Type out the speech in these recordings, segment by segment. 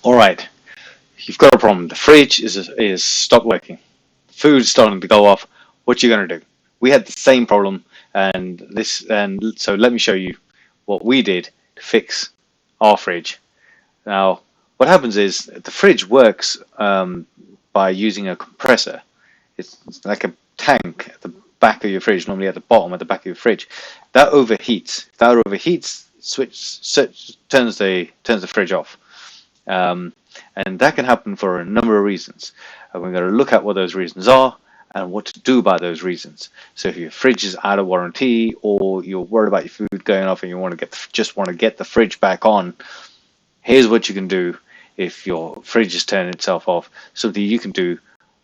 All right, you've got a problem. The fridge is stopped working. Food's starting to go off. What you gonna do? We had the same problem, and so let me show you what we did to fix our fridge. Now, what happens is the fridge works by using a compressor. It's like a tank at the back of your fridge, normally at the bottom at the back of your fridge. That overheats. If that overheats, turns the fridge off. Um, and that can happen for a number of reasons. And we're going to look at what those reasons are and what to do by those reasons. So if your fridge is out of warranty, or you're worried about your food going off and you want to just want to get the fridge back on, here's what you can do if your fridge is turning itself off. Something you can do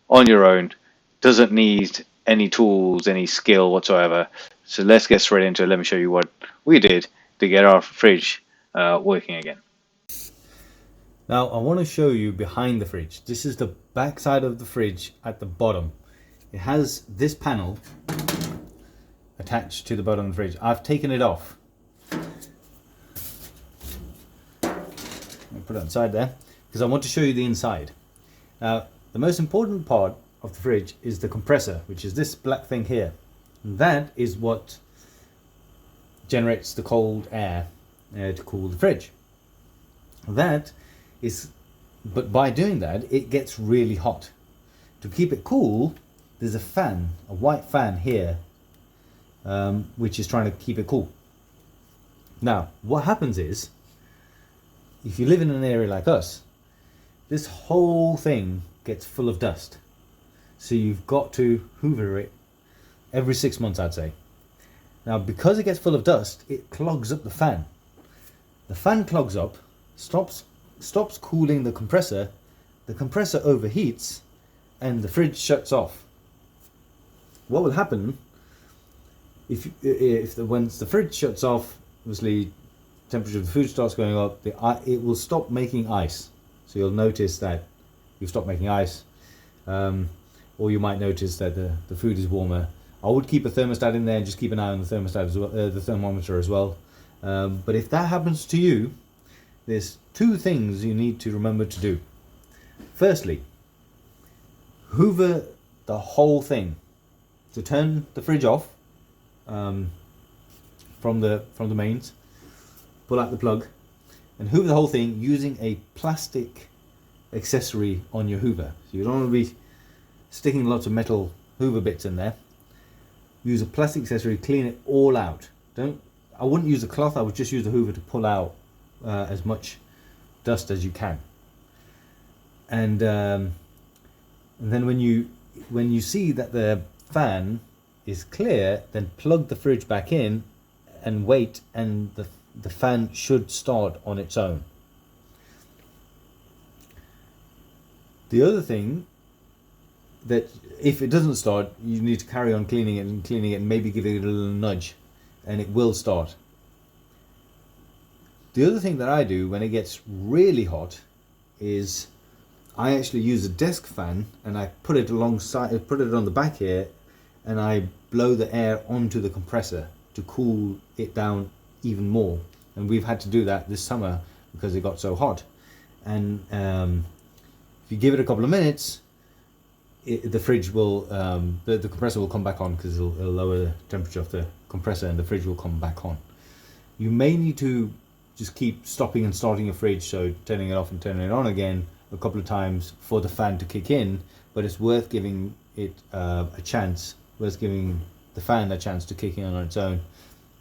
on your own, doesn't need any tools, any skill whatsoever. So let's get straight into it. Let me show you what we did to get our fridge working again. Now I want to show you behind the fridge. This is the back side of the fridge at the bottom. It has this panel attached to the bottom of the fridge. I've taken it off. I'll put it inside there because I want to show you the inside. Now the most important part of the fridge is the compressor, which is this black thing here. And that is what generates the cold air to cool the fridge. But by doing that, it gets really hot. To keep it cool, there's a fan, a white fan here, which is trying to keep it cool. Now, what happens is, if you live in an area like us, this whole thing gets full of dust. So you've got to hoover it every 6 months, I'd say. Now, because it gets full of dust, it clogs up the fan. The fan clogs up, stops cooling the compressor overheats, and the fridge shuts off. What will happen once the fridge shuts off, obviously temperature of the food starts going up, it will stop making ice. So you'll notice that you've stopped making ice, or you might notice that the food is warmer. I would keep a thermostat in there and just keep an eye on the thermostat as well, the thermometer as well. But if that happens to you, there's two things you need to remember to do. Firstly, hoover the whole thing. So turn the fridge off from the mains, pull out the plug, and hoover the whole thing using a plastic accessory on your hoover. So you don't want to be sticking lots of metal hoover bits in there. Use a plastic accessory, clean it all out. I wouldn't use a cloth, I would just use the hoover to pull out as much dust as you can. And then when you see that the fan is clear, then plug the fridge back in and wait, and the fan should start on its own. The other thing, that if it doesn't start, you need to carry on cleaning it and maybe give it a little nudge, and it will start. The other thing that I do when it gets really hot is I actually use a desk fan, and I put it on the back here, and I blow the air onto the compressor to cool it down even more. And we've had to do that this summer because it got so hot. And if you give it a couple of minutes, the fridge will, the compressor will come back on, because it'll lower the temperature of the compressor, and the fridge will come back on. You may need to just keep stopping and starting your fridge, so turning it off and turning it on again a couple of times for the fan to kick in, but it's worth giving it worth giving the fan a chance to kick in on its own.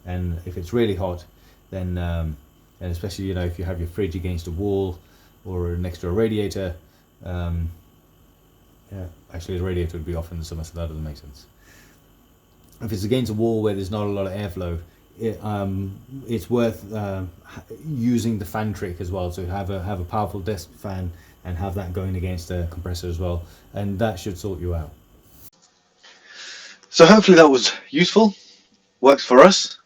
And if it's really hot, then and especially if you have your fridge against a wall or next to a radiator, actually the radiator would be off in the summer, so that doesn't make sense. If it's against a wall where there's not a lot of airflow, it's worth using the fan trick as well. So have a powerful desk fan and have that going against the compressor as well, and that should sort you out. So hopefully that was useful, works for us.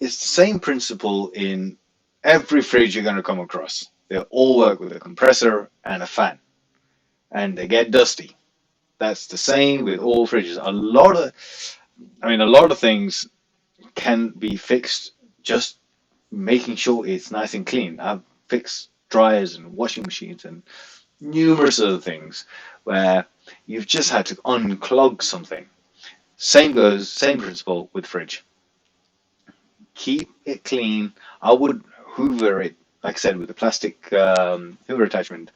It's the same principle in every fridge you're going to come across. They all work with a compressor and a fan, and they get dusty. That's the same with all fridges. A lot of things can be fixed just making sure it's nice and clean. I've fixed dryers and washing machines and numerous other things where you've just had to unclog something. Same principle with fridge. Keep it clean. I would hoover it, like I said, with a plastic hoover attachment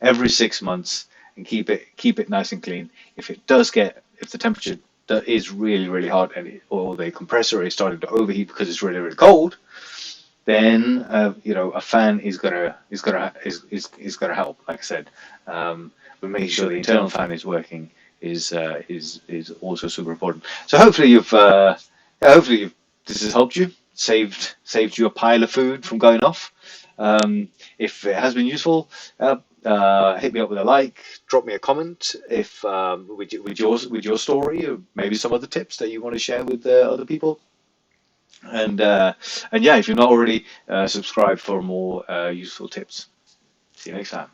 every 6 months and keep it nice and clean. If the temperature is really hot or the compressor is starting to overheat because it's really cold, then a fan is gonna help. Like I said, but making sure the internal fan is working is also super important. So hopefully this has helped you, saved you a pile of food from going off. If it has been useful, hit me up with a like, drop me a comment if with your story or maybe some other tips that you want to share with other people. And yeah, if you're not already, subscribe for more useful tips. See you next time.